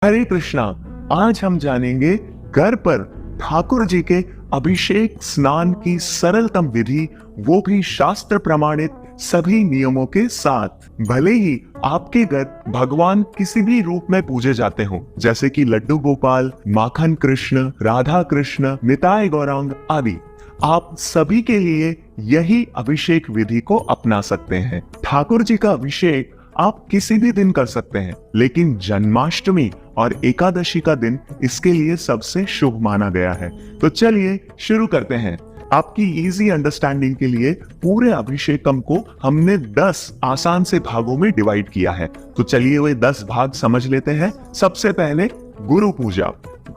हरे कृष्णा। आज हम जानेंगे घर पर ठाकुर जी के अभिषेक स्नान की सरलतम विधि, वो भी शास्त्र प्रमाणित सभी नियमों के साथ। भले ही आपके घर भगवान किसी भी रूप में पूजे जाते हो, जैसे कि लड्डू गोपाल, माखन कृष्ण, राधा कृष्ण, निताय गौरांग आदि, आप सभी के लिए यही अभिषेक विधि को अपना सकते हैं। ठाकुर जी का अभिषेक आप किसी भी दिन कर सकते हैं, लेकिन जन्माष्टमी और एकादशी का दिन इसके लिए सबसे शुभ माना गया है। तो चलिए शुरू करते हैं। आपकी इजी अंडरस्टैंडिंग के लिए पूरे अभिषेकम को हमने 10 आसान से भागों में डिवाइड किया है। तो चलिए वे 10 भाग समझ लेते हैं। सबसे पहले गुरु पूजा।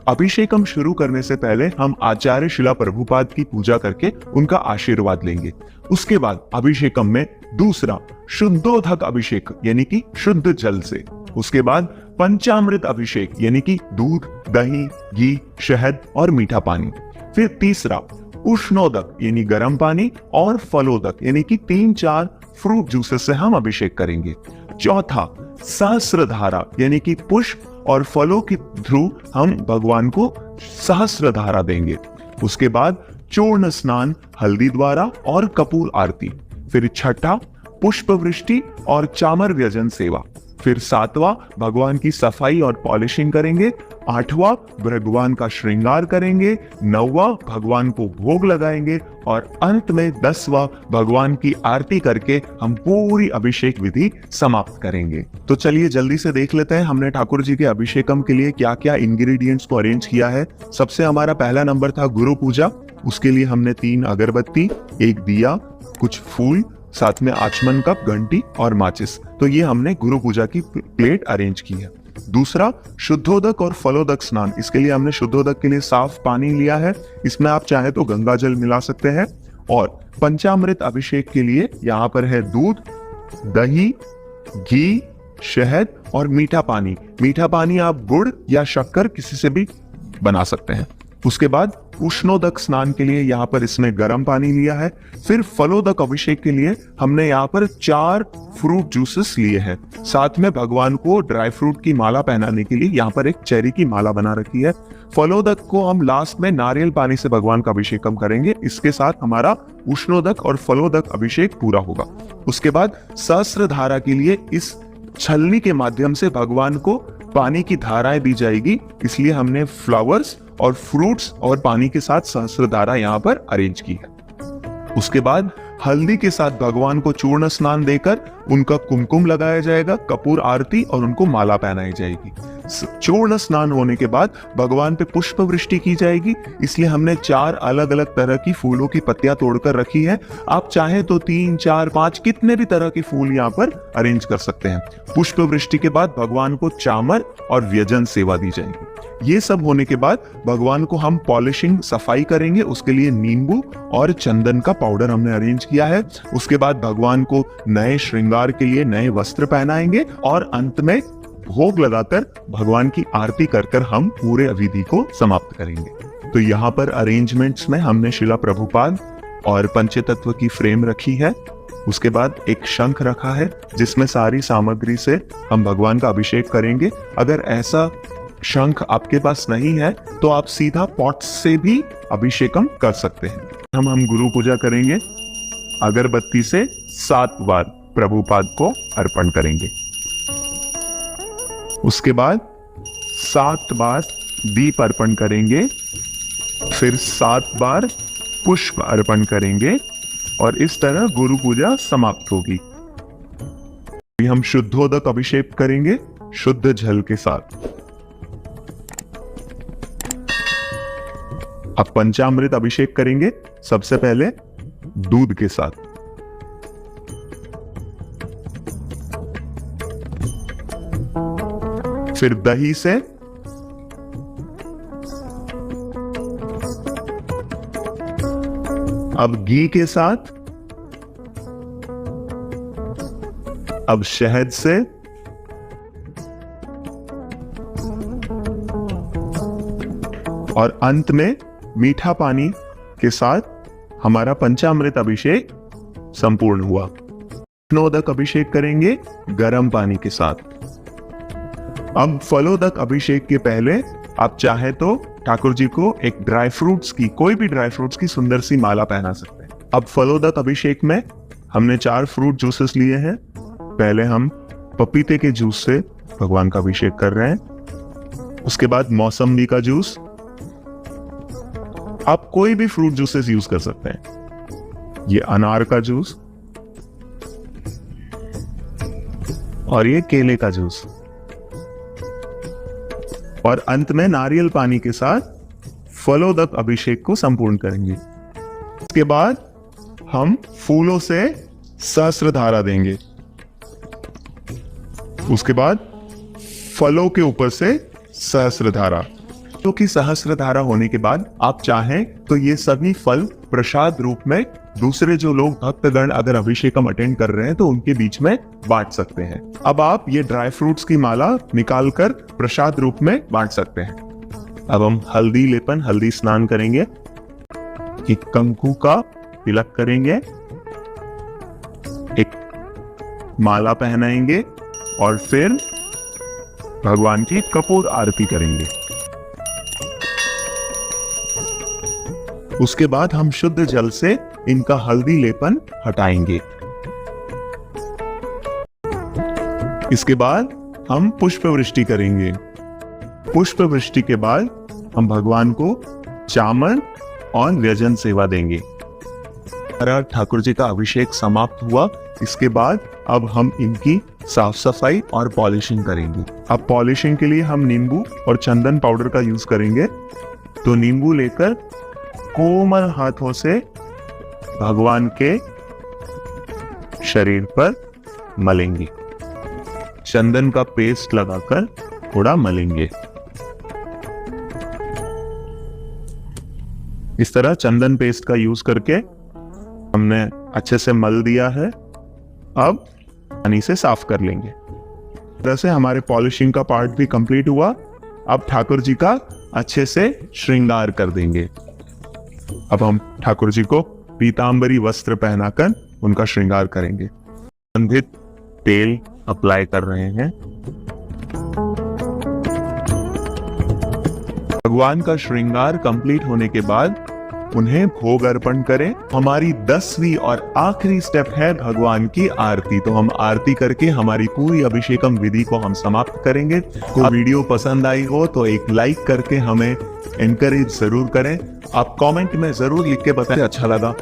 अभिषेकम शुरू करने से पहले हम आचार्य शिला प्रभुपाद की पूजा करके उनका आशीर्वाद लेंगे। उसके बाद अभिषेकम में दूसरा शुद्धोदक अभिषेक यानी कि शुद्ध जल से। उसके बाद पंचामृत अभिषेक यानी कि दूध, दही, घी, शहद और मीठा पानी। फिर तीसरा उष्णोदक यानी गर्म पानी और फलोदक यानी कि 3-4 फ्रूट जूसेस से हम अभिषेक करेंगे। चौथा सहस्त्रधारा यानी कि पुष्प और फलों के थ्रू हम भगवान को सहस्त्रधारा देंगे। उसके बाद चूर्ण स्नान हल्दी द्वारा और कपूर आरती। फिर छठा पुष्प वृष्टि और चामर व्यजन सेवा। फिर सातवां भगवान की सफाई और पॉलिशिंग करेंगे। आठवां भगवान का श्रृंगार करेंगे। नौवां भगवान को भोग लगाएंगे और अंत में 10वां भगवान की आरती करके हम पूरी अभिषेक विधि समाप्त करेंगे। तो चलिए जल्दी से देख लेते हैं हमने ठाकुर जी के अभिषेकम के लिए क्या क्या इंग्रेडिएंट्स को अरेंज किया है। सबसे हमारा पहला नंबर था गुरु पूजा। उसके लिए हमने 3 अगरबत्ती, 1 दिया, कुछ फूल, साथ में आचमन कप, घंटी और माचिस। तो ये हमने गुरु पूजा की प्लेट अरेंज की है। दूसरा शुद्धोदक और फलोदक स्नान। इसके लिए हमने शुद्धोदक के लिए साफ पानी लिया है, इसमें आप चाहे तो गंगा जल मिला सकते हैं। और पंचामृत अभिषेक के लिए यहाँ पर है दूध, दही, घी, शहद और मीठा पानी। मीठा पानी आप गुड़ या शक्कर किसी से भी बना सकते हैं। उसके बाद उष्णोदक स्नान के लिए यहाँ पर इसमें गर्म पानी लिया है। फिर फलोदक अभिषेक के लिए हमने यहाँ पर 4 फ्रूट जूसेस लिए हैं। साथ में भगवान को ड्राई फ्रूट की माला पहनाने के लिए यहाँ पर एक चेरी की माला बना रखी है। फलोदक को हम लास्ट में नारियल पानी से भगवान का अभिषेकम करेंगे। इसके साथ हमारा उष्णोदक और फलोदक अभिषेक पूरा होगा। उसके बाद सहस्त्रधारा के लिए इस छलनी के माध्यम से भगवान को पानी की धाराएं दी जाएगी, इसलिए हमने फ्लावर्स और फ्रूट्स और पानी के साथ सहस्त्रधारा यहाँ पर अरेंज की है। उसके बाद हल्दी के साथ भगवान को चूर्ण स्नान देकर उनका कुमकुम लगाया जाएगा, कपूर आरती और उनको माला पहनाई जाएगी। चूर्ण स्नान होने के बाद भगवान पे पुष्प वृष्टि की जाएगी, इसलिए हमने 4 अलग अलग तरह की फूलों की पत्तियां तोड़कर रखी है। आप चाहे तो 3, 4, 5 कितने भी तरह के फूल यहाँ पर अरेंज कर सकते हैं। पुष्प वृष्टि के बाद भगवान को चामर और व्यजन सेवा दी जाएगी। ये सब होने के बाद भगवान को हम पॉलिशिंग सफाई करेंगे। उसके लिए नींबू और चंदन का पाउडर हमने अरेंज किया है। उसके बाद भगवान को नए श्रृंगार के लिए नए वस्त्र पहनाएंगे और अंत में भोग लगाकर भगवान की आरती कर हम पूरे विधि को समाप्त करेंगे। तो यहाँ पर अरेंजमेंट्स में हमने शिला प्रभुपाद और पंचतत्व की फ्रेम रखी है। उसके बाद एक शंख रखा है जिसमें सारी सामग्री से हम भगवान का अभिषेक करेंगे। अगर ऐसा शंख आपके पास नहीं है तो आप सीधा पॉट से भी अभिषेकम कर सकते हैं। हम गुरु पूजा करेंगे। अगरबत्ती से 7 बार प्रभुपाद को अर्पण करेंगे। उसके बाद 7 बार दीप अर्पण करेंगे। फिर 7 बार पुष्प अर्पण करेंगे और इस तरह गुरु पूजा समाप्त होगी। अभी हम शुद्धोदक अभिषेक करेंगे शुद्ध जल के साथ। अब पंचामृत अभिषेक करेंगे सबसे पहले दूध के साथ। फिर दही से, अब घी के साथ, अब शहद से, और अंत में मीठा पानी के साथ हमारा पंचामृत अभिषेक संपूर्ण हुआ। उष्णोदक अभिषेक करेंगे गर्म पानी के साथ। अब फलोदक अभिषेक के पहले आप चाहे तो ठाकुर जी को एक ड्राई फ्रूट्स की, कोई भी ड्राई फ्रूट्स की सुंदर सी माला पहना सकते हैं। अब फलोदक अभिषेक में हमने 4 फ्रूट जूसेस लिए हैं। पहले हम पपीते के जूस से भगवान का अभिषेक कर रहे हैं। उसके बाद मौसम्बी का जूस, आप कोई भी फ्रूट जूसेस यूज कर सकते हैं। ये अनार का जूस और ये केले का जूस, और अंत में नारियल पानी के साथ फलोदक अभिषेक को संपूर्ण करेंगे। इसके बाद हम फूलों से सहस्त्रधारा देंगे। उसके बाद फलों के ऊपर से सहस्त्रधारा। फलों की सहस्त्रधारा होने के बाद आप चाहें तो ये सभी फल प्रसाद रूप में दूसरे जो लोग भक्तगण अगर अभिषेकम अटेंड कर रहे हैं तो उनके बीच में बांट सकते हैं। अब आप ये ड्राई फ्रूट्स की माला निकालकर प्रसाद रूप में बांट सकते हैं। अब हम हल्दी लेपन, हल्दी स्नान करेंगे, एक कंकु का तिलक करेंगे, एक माला पहनाएंगे और फिर भगवान की कपूर आरती करेंगे। उसके बाद हम शुद्ध जल से इनका हल्दी लेपन हटाएंगे। इसके बाद हम पुष्प वृष्टि करेंगे। पुष्प वृष्टि के बाद हम भगवान को चामर और व्यंजन सेवा देंगे। ठाकुर जी का अभिषेक समाप्त हुआ। इसके बाद अब हम इनकी साफ सफाई और पॉलिशिंग करेंगे। अब पॉलिशिंग के लिए हम नींबू और चंदन पाउडर का यूज करेंगे। तो नींबू लेकर कोमल हाथों से भगवान के शरीर पर मलेंगे। चंदन का पेस्ट लगाकर थोड़ा मलेंगे। इस तरह चंदन पेस्ट का यूज करके हमने अच्छे से मल दिया है। अब पानी से साफ कर लेंगे। इस तरह से हमारे पॉलिशिंग का पार्ट भी कंप्लीट हुआ। अब ठाकुर जी का अच्छे से श्रृंगार कर देंगे। अब हम ठाकुर जी को पीतांबरी वस्त्र पहनाकर उनका श्रृंगार करेंगे। सुगंधित तेल अप्लाई कर रहे हैं। भगवान का श्रृंगार कंप्लीट होने के बाद उन्हें भोग अर्पण करें। हमारी 10वीं और आखिरी स्टेप है भगवान की आरती। तो हम आरती करके हमारी पूरी अभिषेकम विधि को हम समाप्त करेंगे। तो वीडियो पसंद आई हो तो एक लाइक करके हमें एनकरेज जरूर करें। आप कमेंट में जरूर लिख के बताएं अच्छा लगा।